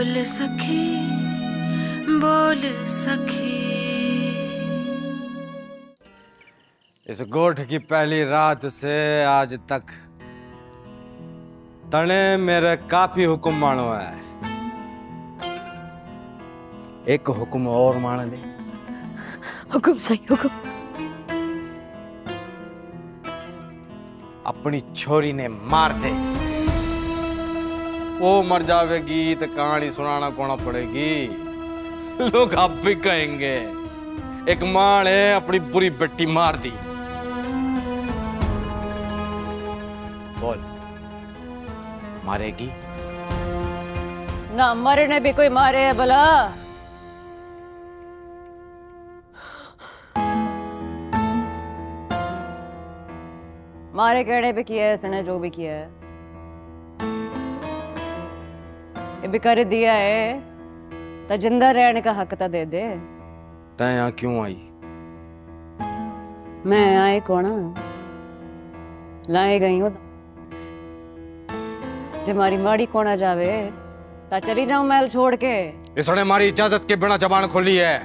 बोल सखी, बोल सखी। इस गोठ की पहली रात से आज तक तने मेरे काफी हुक्म मानो है। एक हुक्म और मान ले। हुक्म सही हुक्म। अपनी छोरी ने मार दे। वो मर जावेगी तो कहानी सुनाना कौन पड़ेगी। लोग अब भी कहेंगे एक मां ने अपनी बुरी बेटी मार दी। बोल, मारेगी? ना मरने भी कोई मारे है भला। मारे कहने पे किया है इसने, जो भी किया है ये भी कर दिया है, तो जिंदा रहने का हक तो दे दे। तै यहाँ क्यों आई? मैं आई कौन लाए गई हूँ। जब हमारी माड़ी कोना जावे ता चली जाऊं महल छोड़ के। इसने हमारी इजाजत के बिना जबान खोली है,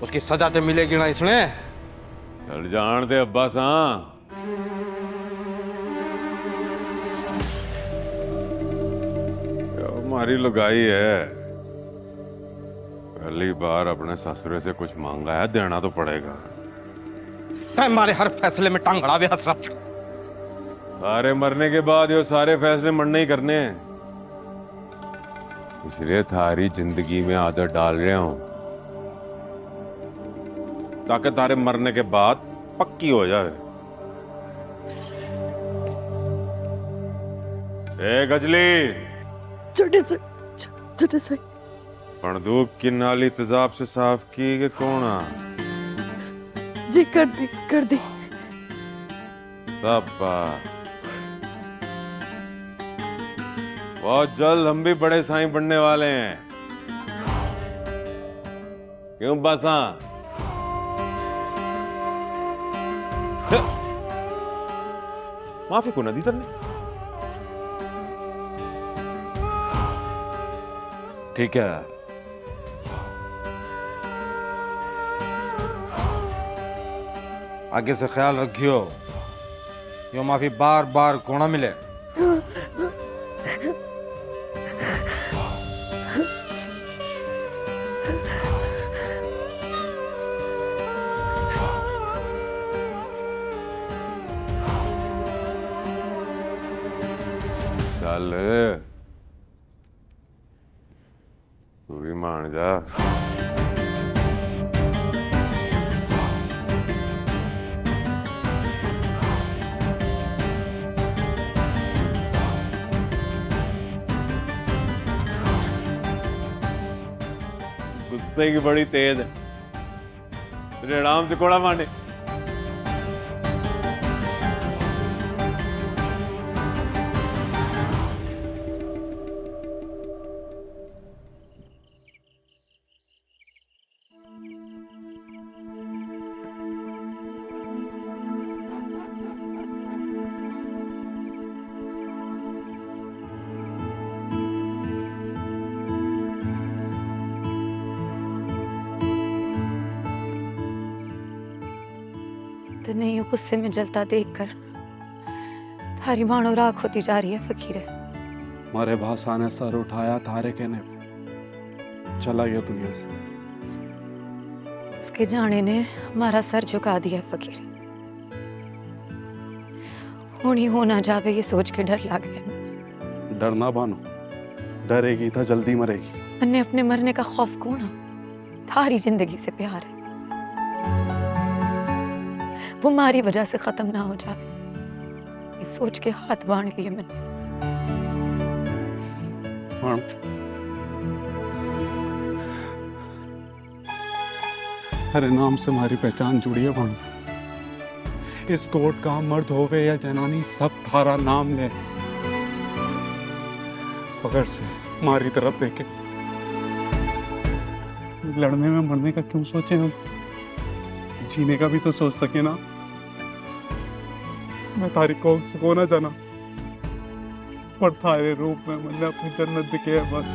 उसकी सजा तो मिलेगी ना इसने। चल जान दे अब्बा सा। हमारी लुगाई है, पहली बार अपने ससुरे से कुछ मांगा है, देना तो पड़ेगा। हमारे हर फैसले में टांगड़ा भी हंस रहा। सारे मरने के बाद ये सारे फैसले मरने ही करने हैं, इसलिए थारी जिंदगी में आदत डाल रहा हूं ताकि तारे मरने के बाद पक्की हो जाए। ए गजली, छोटे से पंदूक की नाली तेजाब से साफ की कि कौन आ? जी कर दी। शाबाश। बहुत जल्द हम भी बड़े साईं बनने वाले हैं। क्यों बासा? माफी को नदी तरने। ठीक है, आगे से ख्याल रखियो, यो माफी बार बार को ना मिले। चल तू भी मान जा। गुस्से की बड़ी तेज है, तेरे आराम से कोड़ा मारने। तो नहीं गुस्से में जलता देखकर थारी मानो राख होती जा रही है फकीरे। मारे भाषा ने सर उठाया थारे कहने पे, चला गया दुनिया से। उसके जाने ने हमारा सर झुका दिया फकीरे। होनी होना जावे ये सोच के डर लग गया। डरना बानो, डरेगी तो जल्दी मरेगी। मन्ने अपने मरने का खौफ कौन है? थारी जिंदगी से प्यार है, वो हमारी वजह से खत्म ना हो जाए, ये सोच के हाथ बांध लिए मैंने। अरे नाम से हमारी पहचान जुड़ी है भानु। इस कोर्ट का मर्द होवे या जनानी सब थारा नाम ले। पकड़ से हमारी तरफ देखे, लड़ने में मरने का क्यों सोचे हम? जीने का भी तो सोच सके ना। मैं तारी को ना जाना, पर थारे रूप में मैंने अपनी जन्नत दिखे है बस।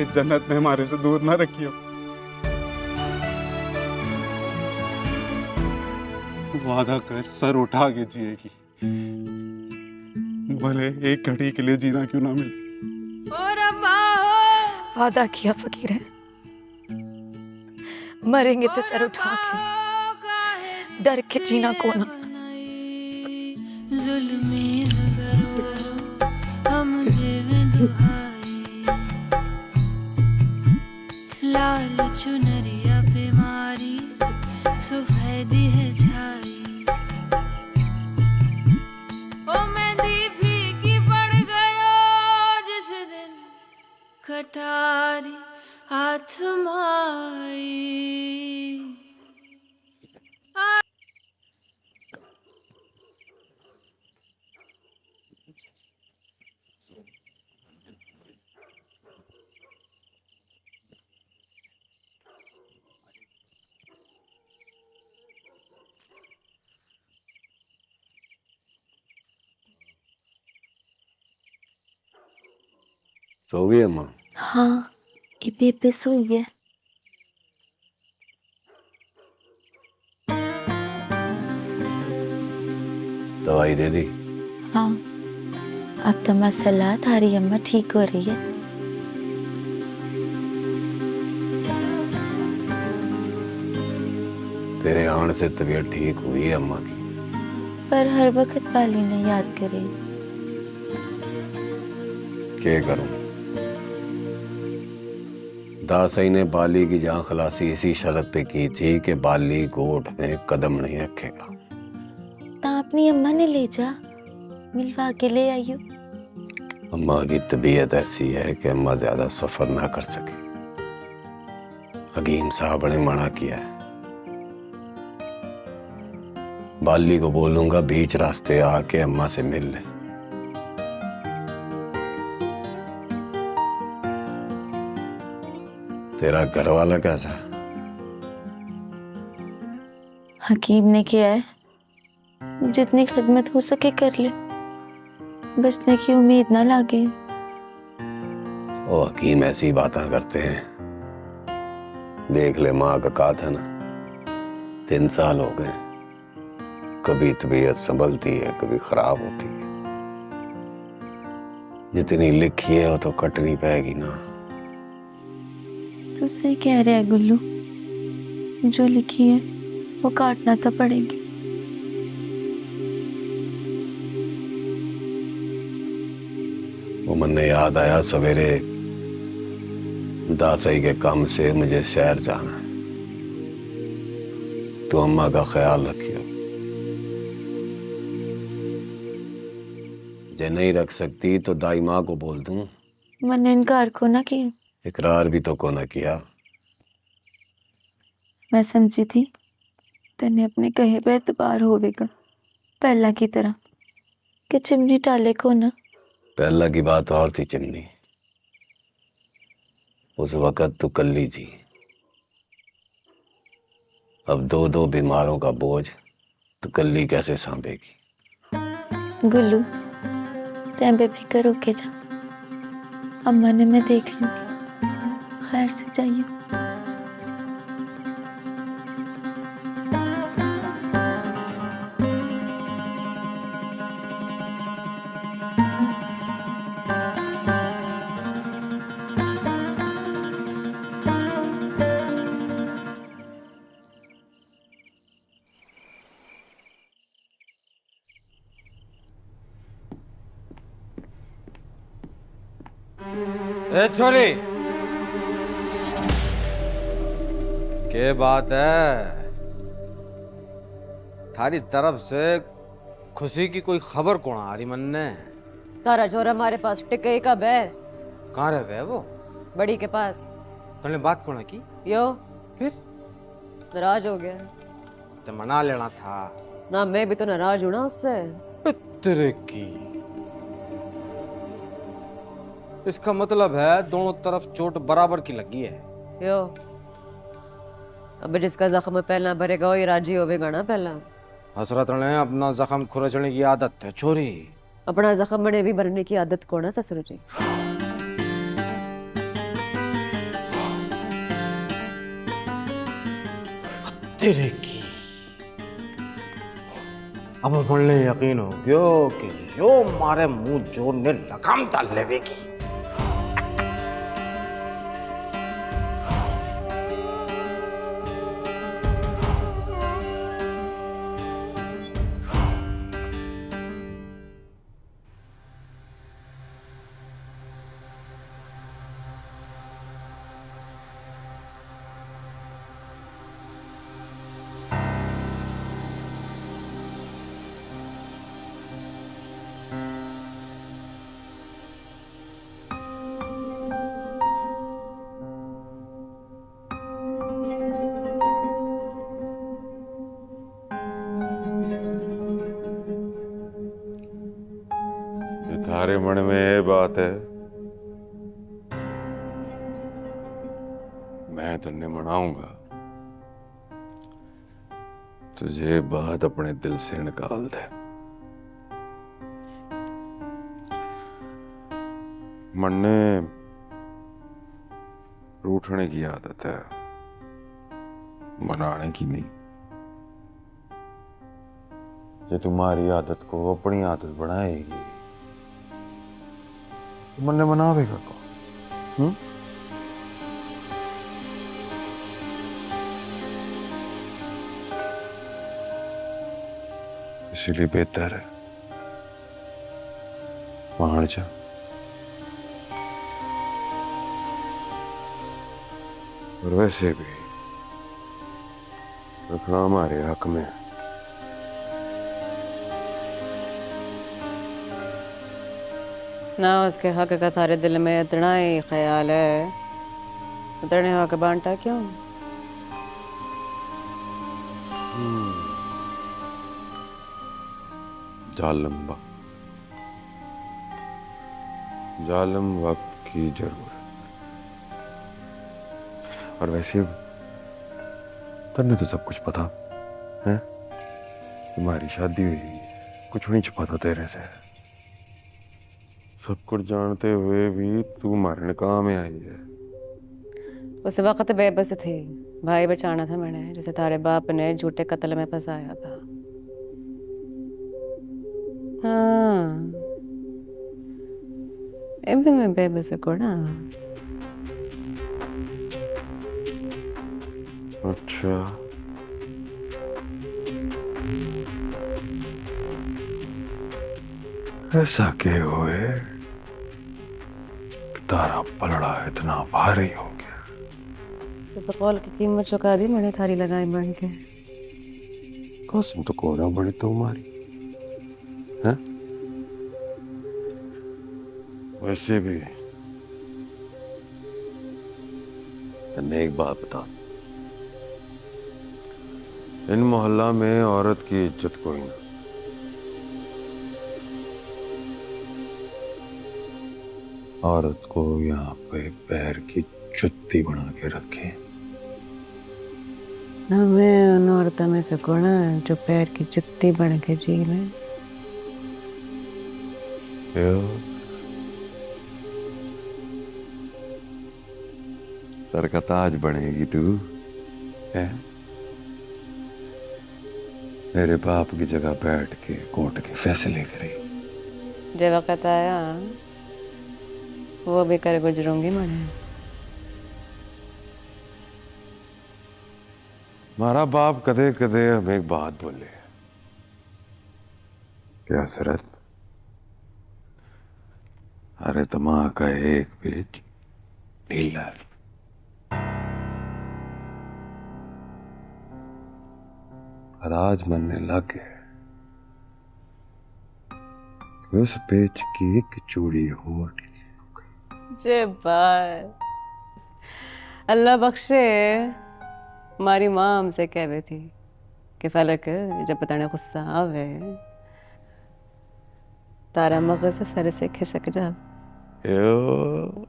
इस जन्नत में हमारे से दूर ना रखियो। वादा कर सर उठा के जिएगी, भले एक घड़ी के लिए जीना क्यों ना मिले। वादा किया फकीर है, मरेंगे तो सर उठा के, डर के जीना को ना। जुल्मी हम देवें दुहाई, लाल चुनरिया पे मारी सफेदी है छाई। ओ मेहंदी फीकी पड़ गयो जिस दिन कटारी हाथ माई। सो गई अम्मा? हाँ, इबे पे सोई है। दवाई दे दी? हाँ, अब तो मसला थारी अम्मा ठीक हो रही है। तेरे आने से तबीयत ठीक हुई है अम्मा की। पर हर वक्त बाली ने याद करे। क्या करूं? दासाई ने बाली की जान खलासी इसी शर्त पे की थी कि बाली गोट में कदम नहीं रखेगा। ता अपनी अम्मा ने ले जा, मिलवा के ले आइयो। अम्मा की तबीयत ऐसी है कि अम्मा ज्यादा सफर ना कर सके। हकीम साहब ने मना किया है। बाली को बोलूंगा बीच रास्ते आके अम्मा से मिल ले। तेरा घर वाला कैसा? हकीम ने किया है, जितनी खिदमत हो सके कर ले, बचने की उम्मीद ना लागे। ओ हकीम ऐसी बातें करते हैं। देख ले माँ का कहा था ना, 3 साल हो गए, कभी तबीयत संभलती है कभी खराब होती है। जितनी लिखी है वो तो कटनी पड़ेगी ना। तू सही कह रहा है गुल्लू, जो लिखी है वो काटना तो पड़ेगी। वो मन याद आया, सवेरे दासाई के काम से मुझे शहर जाना है। तो अम्मा का ख्याल रखियो। जे नहीं रख सकती तो दाई माँ को बोल दूं। मैंने इनकार को ना किया। इकरार भी तो को ना किया। मैं समझी थी तेने अपने कहे पे एतबार होवेगा, पहला की तरह कि चिमनी टाले को ना। पहला की बात और थी चिमनी, उस वक़्त तू कल्ली थी। अब 2-2 बीमारों का बोझ तो कल्ली कैसे सांभेगी? गुल्लू तैं बेफिक्र होके जा, अम्मा ने मैं देख लूंगी। खैर से जाइए। ए छोरी, के बात है? थारी तरफ से खुशी की कोई खबर कौन आ रही मन ने? तारा जोर हमारे पास टिके कब है? कहाँ रह गए वो? बड़ी के पास। तुमने बात कौन की? यो फिर नाराज हो गया। तो मना लेना था ना, मैं भी तो नाराज हूं ना उससे। तेरे की इसका मतलब है दोनों तरफ चोट बराबर की लगी है। यो अब जिसका जख्म पहला भरेगा वही राजी होवेगा ना। पहला हसरत ने अपना जख्म खुरचने की आदत है छोरी। अपना जख्म बने भी भरने की आदत को ना ससुर जी। तेरे की अब हमने यकीन हो गयो कि जो मारे मुंह जोर ने लगाम डाल लेवेगी। थारे मन में ये बात है, मैं तन्ने मनाऊंगा। तुझे बात अपने दिल से निकाल दे। मन्ने रूठने की आदत है, मनाने की नहीं। ये तुम्हारी आदत को अपनी आदत बनाएगी, मन्ने मनावेगा कौन? इसलिए बेहतर है वहां जा। और वैसे भी रखना हमारे हक में है। ना उसके हक का थारे दिल में इतना ही ख्याल है, इतने हक बांटा क्यों? जालिम वक्त की जरूरत। और वैसे तन्ने तो सब कुछ पता है, तुम्हारी शादी हुई, कुछ नहीं छुपा था तेरे से। सब कुछ जानते हुए भी तू मारने काम में आई है। उस वक्त बेबस थी, भाई बचाना था मैंने, जैसे तारे बाप ने झूठे कत्ल में फंसाया था। हाँ, एबे मैं बेबस को ना। अच्छा, ऐसा के हुए तारा पलड़ा इतना भारी हो गया। उस कौल की कीमत चुका दी मैंने थारी लगाई बन के। कसम तो कोना बड़ी तुम्हारी है। वैसे भी तन्ने एक बात बता, इन मोहल्ला में औरत की इज्जत कोई ना। औरत को यहाँ पे पैर की जुत्ती बना के रखे। ना मैं उन औरतों में से कौन है जो पैर की जुत्ती बन के जी ले। सर का ताज बनेगी तू है। मेरे बाप की जगह बैठ के कोर्ट के फैसले करे। जब वक्त आया वो भी कर गुजरूंगी मैंने। हमारा बाप कदे कदे हमें एक बात बोले कि हसरत, अरे दिमाग का एक पेज ढीला है। और आज मनने लग गए कि उस पेज की एक चूड़ी हो ढीली हो गई। जे बात अल्लाह बख्शे, हमारी माँ हमसे कहवे थी कि फलक जब बताने गुस्सा आवे तारा मगज सर से खिसक जा। यो।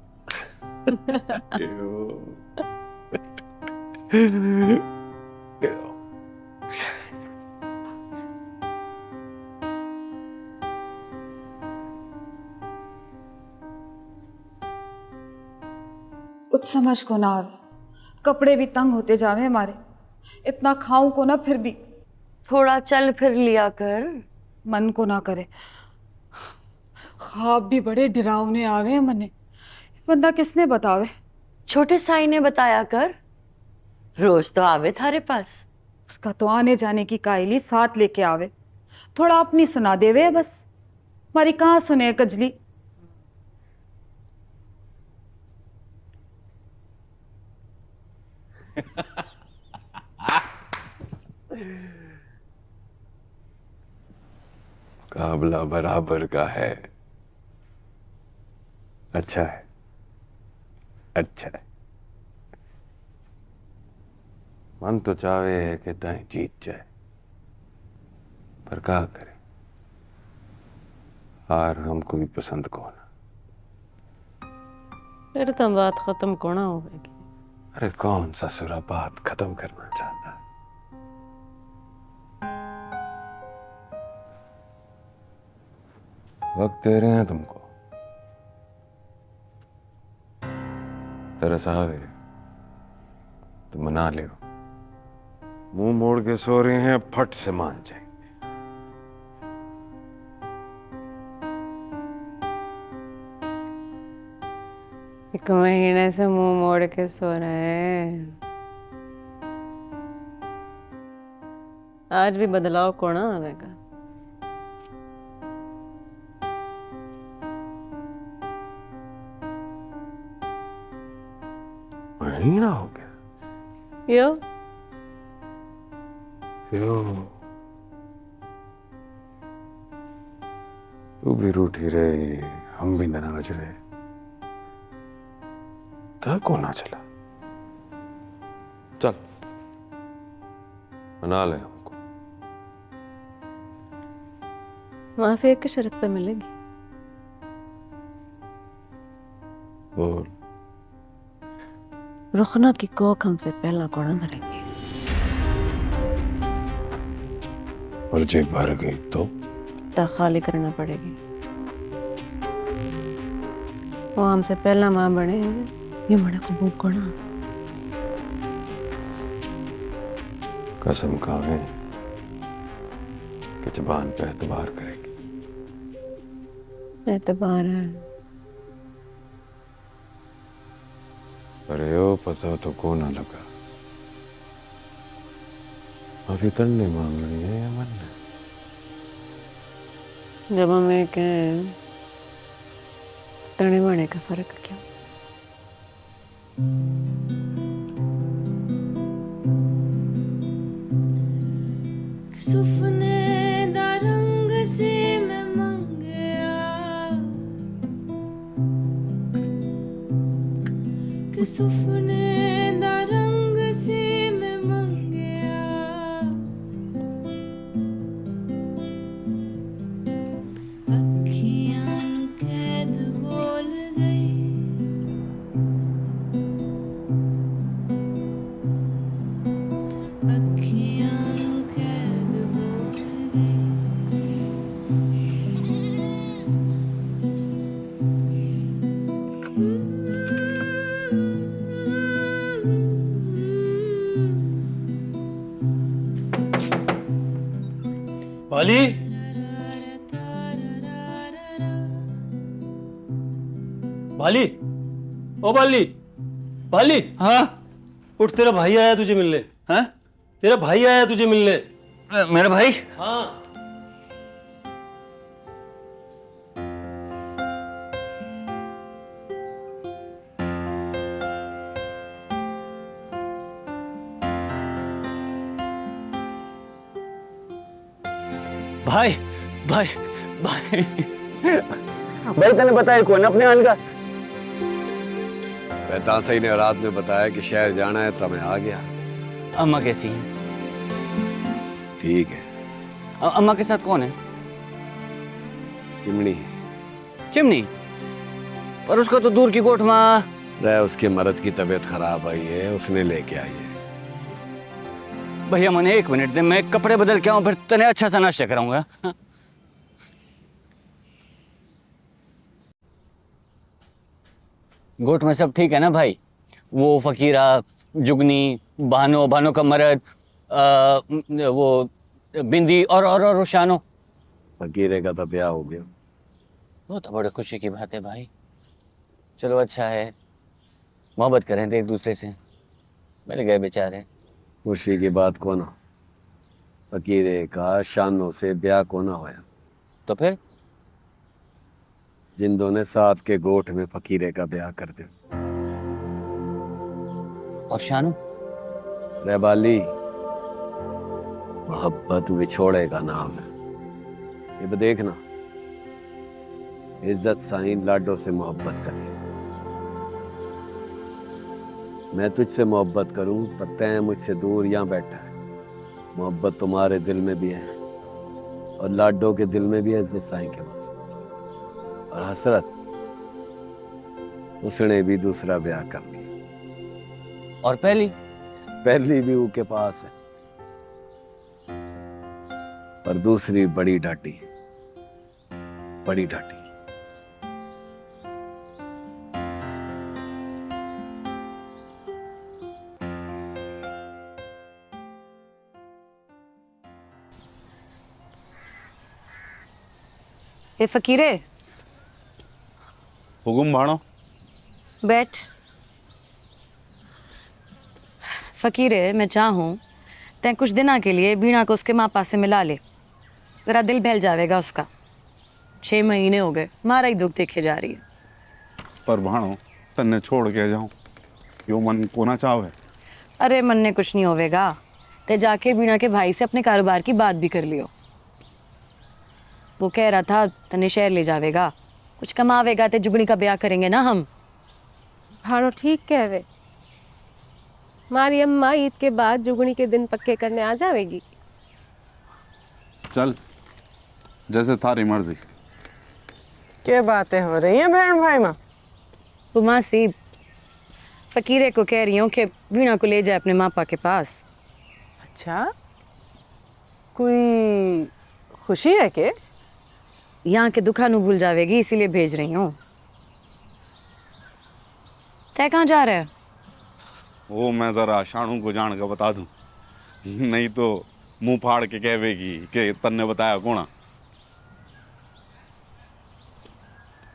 यो। कुछ समझ को ना आवे, कपड़े भी तंग होते जावे हमारे। इतना खाऊं को ना फिर भी थोड़ा चल फिर लिया कर। मन को ना करे। ख्वाब भी बड़े डरावने आवे हैं मने। बंदा किसने बतावे? छोटे साई ने बताया कर, रोज तो आवे थारे पास। उसका तो आने जाने की कायली साथ लेके आवे, थोड़ा अपनी सुना देवे बस। हमारी कहाँ सुने कजली। मुकाबला बराबर का है। अच्छा है, अच्छा है। मन तो चाहे है कि ताई जीत जाए, पर क्या करे, हार हमको भी पसंद कौन। फिर तो बात खत्म कोना होगी। अरे कौन सा सुरा बात खत्म करना चाहता है। वक्त दे रहे हैं तुमको, तरस आवे तो मना ले। मुंह मोड़ के सो रहे हैं, फट से मान जाएंगे। एक महीने से मुंह मोड़ के सो रहे हैं। आज भी बदलाव कोना आवेगा। महीना हो गया। यो यो तू भी रूठी रहे, हम भी नाराज रहे, तब को ना चला। चल मना ले हमको। माफी एक शर्त पे मिलेगी। बोल। रुखना की कोख हमसे पहला कोड़ा मरेंगे। और जेब भर गई तो खाली करना पड़ेगी। वो हमसे पहला माँ बने, ये बड़ा कबूल कोना। कसम खावे कि जुबान पे एतबार करेगी। एतबार है, पर यो पता तो को ना लगा। अभी तन्ने मांग रही है या मन ने? जब हमें कहें तने बने का फर्क क्या? सुपने दा रंग से मैं मंगया कि सुपने दा रंग से मैं मंगया अखियां नू कैद बोल गई अखियां नू कैद बोल बाली, बाली, ओ बाली, बाली। हाँ उठ, तेरा भाई आया तुझे मिलने। हाँ तेरा भाई आया तुझे मिलने। मेरा भाई। हाँ भाई भाई भाई भाई, तने बताया कौन अपने आन का? बेटा सही ने रात में बताया कि शहर जाना है, तब मैं आ गया। अम्मा कैसी हैं? ठीक है। अम्मा के साथ कौन है? Chimney chimney? पर उसका तो दूर की कोठ माँ। रहे, उसके मर्द की तबीयत खराब आई है, उसने लेके आई है। भैया मैंने 1 मिनट दे, मैं कपड़े बदल के आऊं, फिर तने अच्छा सा नाश्ता कराऊंगा। हाँ? गोठ में सब ठीक है ना भाई? वो फकीरा, जुगनी, बानो, बानो का मर्द, वो बिंदी और शानो। फकीरे का तो ब्याह हो गया। वो तो बड़ी खुशी की बात है भाई। चलो अच्छा है, मोहब्बत करें थे एक दूसरे से, मिल गए बेचारे। खुशी की बात को ना, फकीरे का शानों से ब्याह को ना होया। तो फिर जिंदों ने साथ के गोठ में फकीरे का ब्याह कर दिया। और शानू? रहबाली, मोहब्बत विछोड़े का नाम है। ये भी देखना, इज्जत साईं लाडो से मोहब्बत करे। मैं तुझसे मोहब्बत करूं पर तैं मुझसे दूर यहाँ बैठा है। मोहब्बत तुम्हारे दिल में भी है और लाडो के दिल में भी है इज्जत साईं के पास। और हसरत, उसने भी दूसरा ब्याह कर लिया। और पहली भी उसके पास है, पर दूसरी बड़ी डाटी है, बड़ी डाटी। हे फकीरे, हुकुम भाणो। बैठ। फकीरे, मैं चाहूँ तैं कुछ दिना के लिए बीणा को उसके माँ पास से मिला ले, जरा दिल बहल जाएगा उसका। 6 महीने हो गए, मारा ही दुख देखे जा रही है। पर भाणो, तन्ने छोड़ के जाऊं, यो मन को ना चाहे। अरे मन ने कुछ नहीं होवेगा, ते जाके बीणा के भाई से अपने कारोबार की बात भी कर लियो। वो कह रहा था तने शहर ले जावेगा, कुछ कमावेगा ते जुगनी का ब्याह करेंगे ना हम। भाड़ो ठीक कहवे, मारी अम्मा ईद के बाद जुगनी के दिन पक्के करने आ जावेगी। चल, जैसे थारी मर्जी। क्या बातें हो रही हैं बहन भाई माँ? वो मासी, फकीरे को कह रही हूँ कि वीणा को ले जाए अपने मापा के पास। अच्छा, कोई खुशी है के? यहाँ के दुखानु भूल जावेगी, इसीलिए भेज रही हूँ। तय कहाँ जा रहा है? वो मैं जरा शानू को जान का बता दूं, नहीं तो मुंह फाड़ के कहेगी कि तन्ने बताया कौन।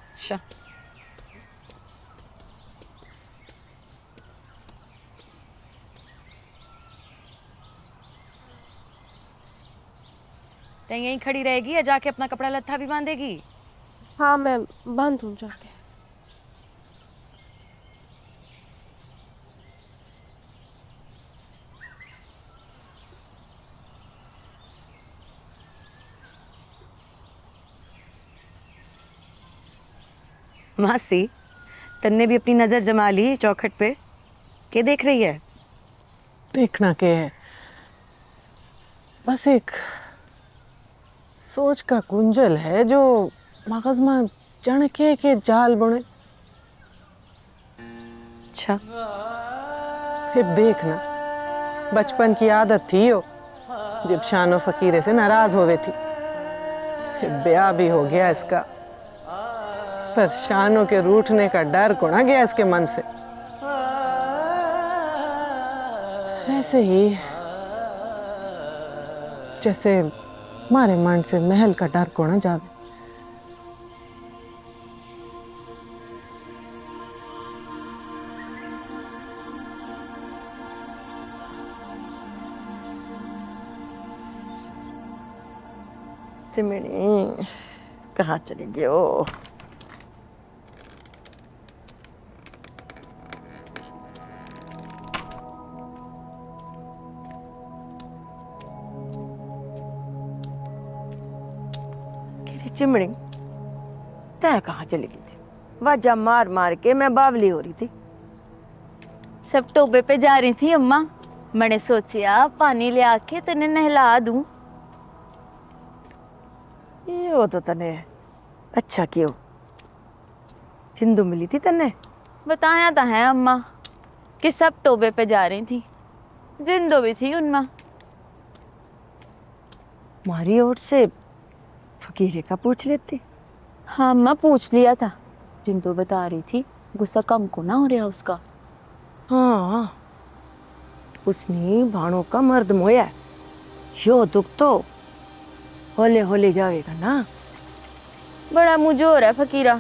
अच्छा, तय यहीं खड़ी रहेगी या जाके अपना कपड़ा लत्था भी बांधेगी? हाँ मैं बांधूं जाके। मासी, तन्ने भी अपनी नजर जमा ली चौखट पे, क्या देख रही है? देखना के है, बस एक सोच का कुंजल है जो मगज में जण के जाल बुने। अच्छा, फिर देखना, बचपन की आदत थी यो, जब शानो फकीरे से नाराज होवे थी। फिर ब्याह भी हो गया इसका, पर शानो के रूठने का डर कोना गया इसके मन से। ऐसे ही जैसे मारे मन से महल का डर कोना जावे। चिमनी कहाँ चली गई हो? चिमड़ी, तय कहाँ चली गई थी? वाजा मार मार के मैं बावली हो रही थी। सब टोबे पे जा रही थी अम्मा, मैंने सोचा पानी ले आके तने नहला दूं। ये तो तने अच्छा क्यों? जिंदू मिली थी तने? बताया तो है अम्मा कि सब टोबे पे जा रही थी, जिंदो भी थी उनमें। मारी ओर से फकीरे का पूछ लेती। हाँ अम्मा, पूछ लिया था, जिंदो बता रही थी गुस्सा कम को ना हो रहा उसका। हाँ, उसने भाणों का मर्द मोया। यो दुख तो होले होले जावेगा ना। बड़ा मुझोर है फकीरा,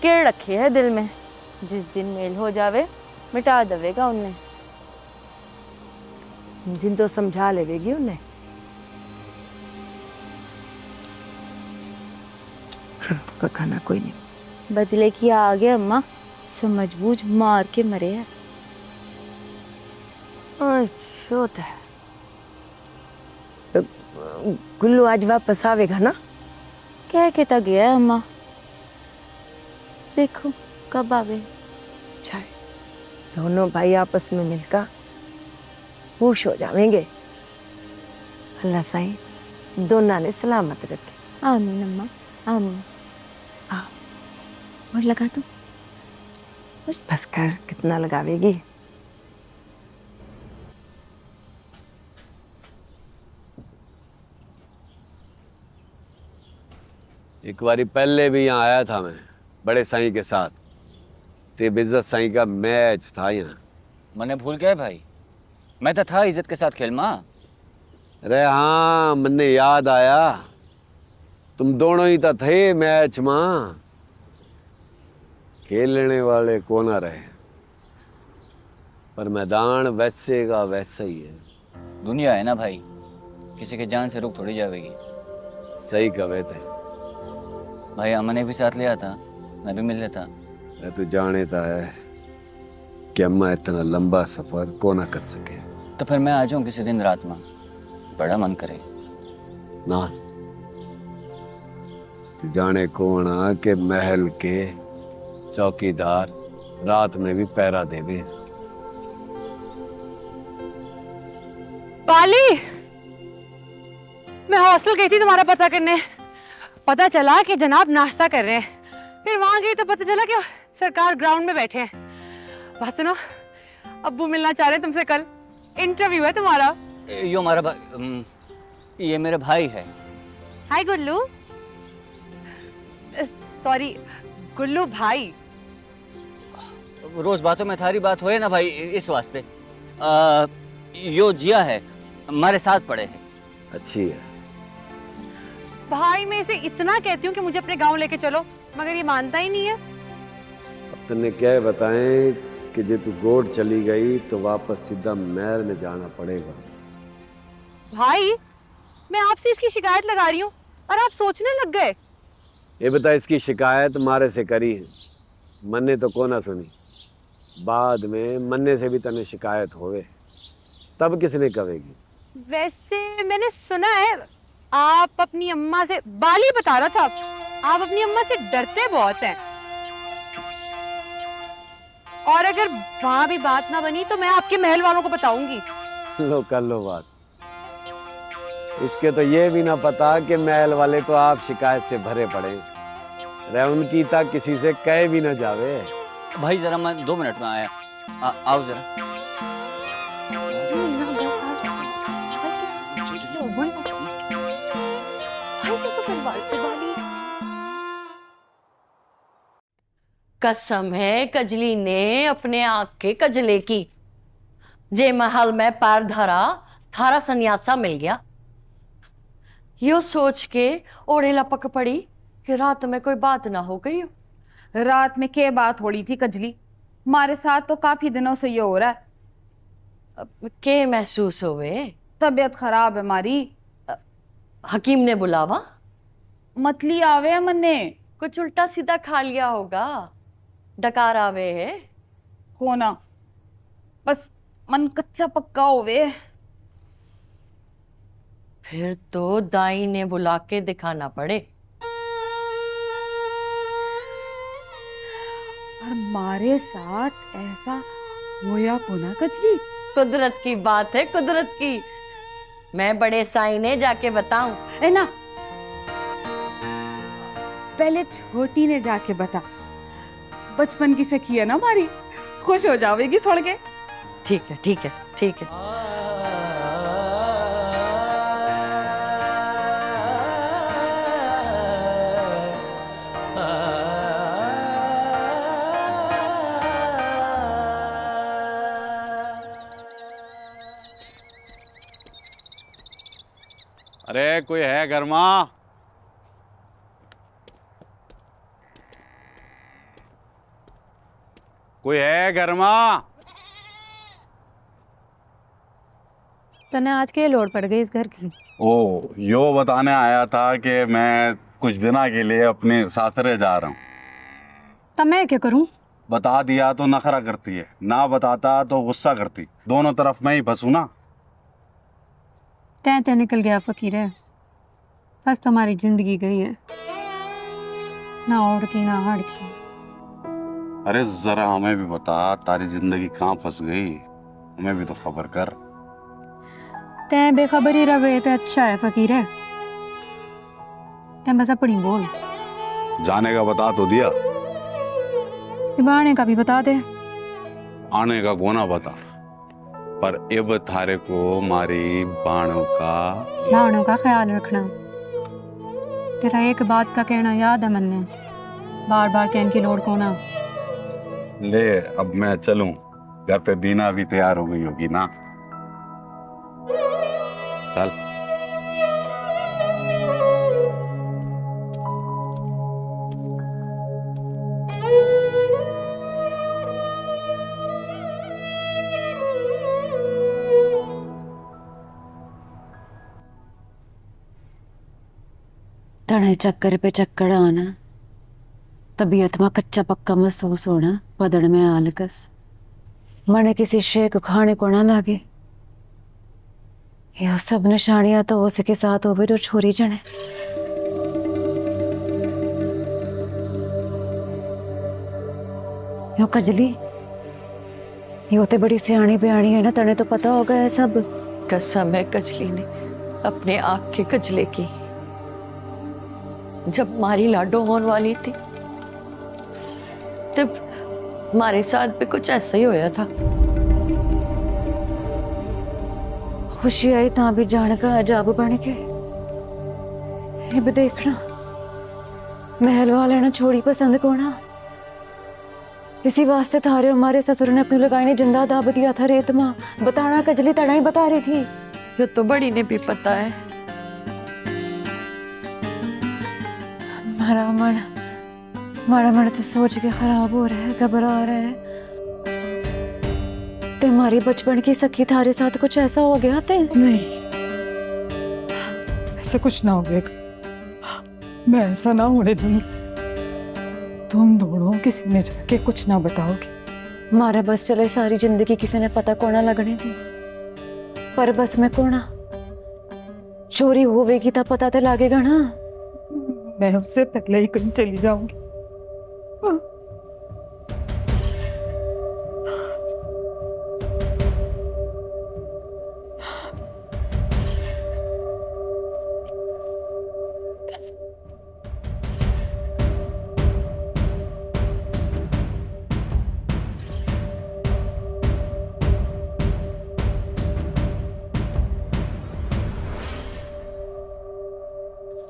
किड़ रखे है दिल में, जिस दिन मेल हो जावे मिटा देवेगा उन्हें। दिन तो समझा लेवेगी उन्हें। चल का खाना कोई नहीं। बदले की आ गया अम्मा, समझ बूझ मार के मरे है। शोत है। गुल्लू आज वापस आवेगा ना? कह के तो गया है अम्मा, देखो कब आवे। अच्छा, दोनों भाई आपस में मिलकर खुश हो जाएंगे। अल्लाह साईं दोनों ने सलामत रखे। आमीन अम्मा, आमीन। और लगा दो बस कर, कितना लगावेगी? एक बारी पहले भी यहाँ आया था मैं बड़े साईं के साथ, ते बिज्जत साईं का मैच था यहाँ। मैंने भूल गया भाई, मैं तो था इज्जत के साथ खेल माँ। अरे हाँ, मन्ने याद आया, तुम दोनों ही तो थे मैच माँ। खेलने वाले को ना रहे, पर मैदान वैसे का वैसा ही है। दुनिया है ना भाई, किसी के जान से रुक थोड़ी जाएगी। सही कहे थे भाई, अम्मा ने भी साथ लिया था, मैं भी मिल लेता। तू जाने था है कि अम्मा इतना लंबा सफर को ना कर सके। तो फिर मैं आ जाऊं किसी दिन रात में, बड़ा मन करे ना। तू जाने कौन आ के महल के चौकीदार रात में भी पहरा देवे। पाली, मैं हॉस्टल गई थी तुम्हारा पता करने। पता चला कि जनाब नाश्ता कर रहे हैं। फिर वहां गई तो पता चला कि सरकार ग्राउंड में बैठे हैं। बात सुनो, अब्बू मिलना चाह रहे हैं तुमसे, कल इंटरव्यू है तुम्हारा। यो हमारा ये मेरे भाई है। हाय गुल्लू। सॉरी गुल्लू भाई। रोज बातों में थारी बात होए ना भाई, इस वास्ते। यो जिया है, हमारे साथ पढ़े हैं। अच्छी है भाई, मैं इसे इतना कहती हूँ कि मुझे अपने गांव लेके चलो, मगर ये मानता ही नहीं है। अब तुमने क्या बताएं कि जे तू गोड चली गई तो वापस सीधा महल में जाना पड़ेगा। भाई, मैं आपसे इसकी शिकायत लगा रही हूँ और आप सोचने लग गए। ये बता, इसकी शिकायत मारे से करी है, मन्ने तो को ना सुनी। बाद में मन्ने से भी तने शिकायत होवे, तब किसने कहेगी? वैसे मैंने सुना है आप अपनी अम्मा से, बाली बता रहा था, आप अपनी अम्मा से डरते बहुत हैं। और अगर वहां भी बात ना बनी तो मैं आपके महल वालों को बताऊंगी। लो कर लो बात। इसके तो ये भी ना पता कि महल वाले तो आप शिकायत से भरे पड़े रहे, उनकी तक किसी से कह भी ना जावे। भाई जरा मैं 2 मिनट में आया, आओ जरा। कसम है कजली ने अपने आँख के कजले की। जे महल में पैर धरा थारा सन्यासा मिल गया। यो सोच के ओढ़े लपक पड़ी कि रात में कोई बात ना हो गई हो। रात में क्या बात हो रही थी कजली? हमारे साथ तो काफी दिनों से ये हो रहा है। अब के महसूस होवे? तबीयत खराब है हमारी। हकीम ने बुलावा? मतली आवे मन्ने। कुछ उल्टा सीधा खा लिया होगा, डकार आवे है। होना, बस मन कच्चा पक्का होवे। फिर तो दाई ने बुला के दिखाना पड़े। और हमारे साथ ऐसा होया को ना कजली। कुदरत की बात है, कुदरत की। मैं बड़े साईं ने जाके बताऊं? है ना, पहले छोटी ने जाके बता। बचपन की सखी है ना हमारी, खुश हो जाएगी सुन के। ठीक है, ठीक है, ठीक है। अरे कोई है घर में? कोई है घर में? तने आज के लोड पड़ गई इस घर की? ओ, यो बताने आया था कि मैं कुछ दिनों के लिए अपने सासरे जा रहा हूँ। तब मैं क्या करूं? बता दिया तो नखरा करती है, ना बताता तो गुस्सा करती। दोनों तरफ मैं ही फंसू ना। तय निकल गया फकीर है, बस तुम्हारी जिंदगी गई है, ना ओढ़ की ना हाड़ की। अरे जरा हमें भी बता, तारी जिंदगी कहाँ फंस गई, हमें भी तो खबर कर। तय बेखबरी रवे तो अच्छा है फकीर है। तय बस अपनी बोल। जाने का बता तो दिया, आने का भी बता दे। आने का गोना बता, पर अब थारे को मारी बाणों का ख्याल रखना। तेरा एक बात का कहना याद है मन्ने, बार बार कहने की लोड़ को ना। ले अब मैं चलूं, घर पे दीना भी तैयार हो गई होगी ना। चल। तने चक्कर पे चक्कर आना, तबीयत में कच्चा पक्का महसूस होना, बदन में आलकस, मने किसी शे को खाने को ना लागे। ये सब निशानियां तो उसके साथ हो भी तो छोरी जने। यो कजली, यो ते बड़ी सियाणी बयानी है ना, तने तो पता होगा है सब। कसम है कजली ने अपने आँख के कजले की। जब मारी लाडो होने वाली थी तब हमारे साथ भी कुछ ऐसा ही होया था। खुशी आई ता भी जान का अजाब बन के। ये भी देखना, महल वाले ने छोड़ी पसंद कोना। इसी वास्ते थारे हमारे ससुर ने अपनी लगाई ने जिंदा दाब दिया था रेत मां। बताना कजली तड़ा ही बता रही थी। ये तो बड़ी ने भी पता है। मारा मन तो सोच के खराब हो रहा है, घबरा रहा है। तुम्हारी बचपन की सखी थारे साथ कुछ ऐसा हो गया थे? नहीं, ऐसा कुछ ना होगा। मैं ऐसा ना होने दूंगी। तुम दोनों किसी ने जाके कुछ ना बताओगे। मारा बस चले सारी जिंदगी किसी ने पता कोना लगने दी, पर बस मैं कोना चोरी होवेगी तब पता तो लगेगा ना। मैं उससे पहले ही कहीं चली जाऊंगी।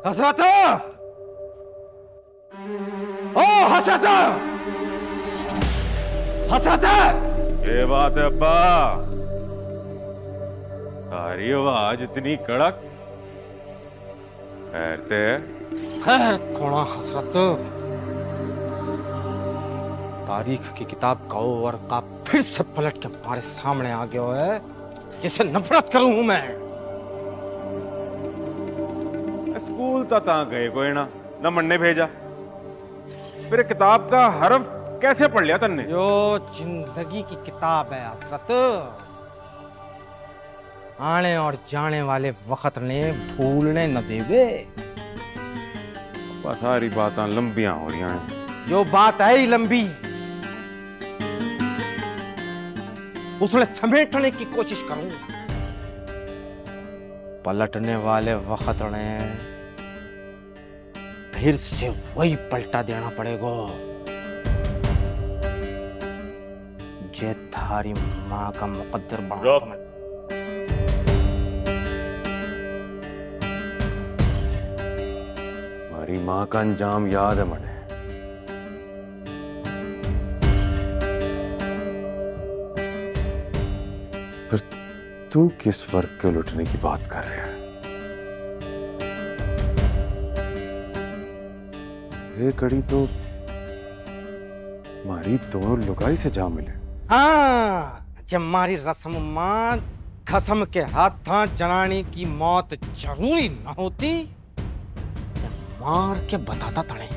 हसरत, ओ हसरत, हसरत। ये बात है अब्बा, सारी आवाज इतनी कड़क। खैर थोड़ा हसरत, तारीख की किताब का और का फिर से पलट के हमारे सामने आ गया है, जिसे नफरत करूं हूं मैं। स्कूल तक गए कोई ना, न मन्ने भेजा, फिर किताब का हरफ कैसे पढ़ लिया तन्ने? जो जिंदगी की किताब है हसरत, आने और जाने वाले वक्त ने भूलने न देवे। सारी बातें लंबियां हो रही हैं। जो बात है ही लंबी, उसने समेटने की कोशिश करूंगा। पलटने वाले वक्त ने फिर से वही पलटा देना पड़ेगा। जे थारी माँ का मुकद्दर बना। हमारी माँ का अंजाम याद है मने। फिर तू किस वर्ग को लुटने की बात कर रहा है? ये कड़ी तो मारी दोनों लुगाई से जा मिले। हाँ, जब मारी रस्म मां खसम के हाथां जनानी की मौत जरूरी न होती तो मार के बताता तड़े।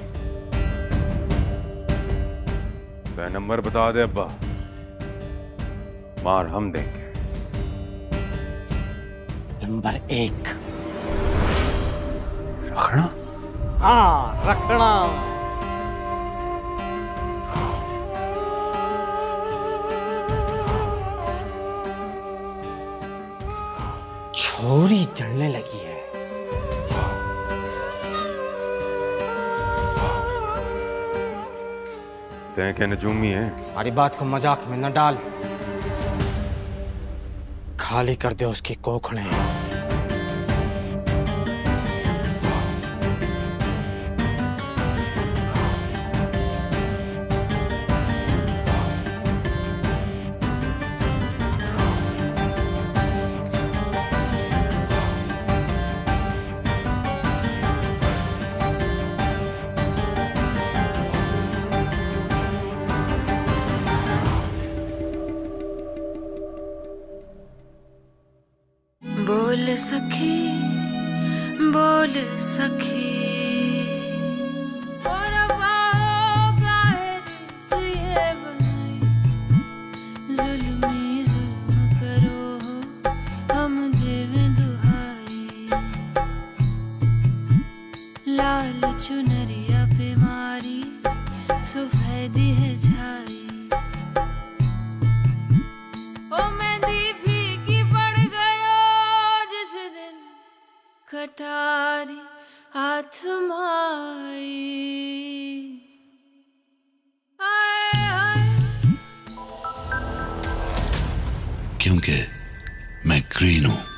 तो नंबर बता दे अब्बा, मार हम देंगे। नंबर 1 रखना। हाँ, रखना। छोरी जलने लगी है। तें क्या नजूमी है? हमारी बात को मजाक में न डाल। खाली कर दे उसकी कोखड़े। बोल सखी, बोल सखी, जुल्मी जुल्म करो हम देवें दुहाई, लाल चुनरिया पे मारी सफेदी है छाई, ओ मेहंदी फीकी पड़ गयो जिस दिन कटारी हाथ माई। क्योंकि मैं ग्रीन हूं।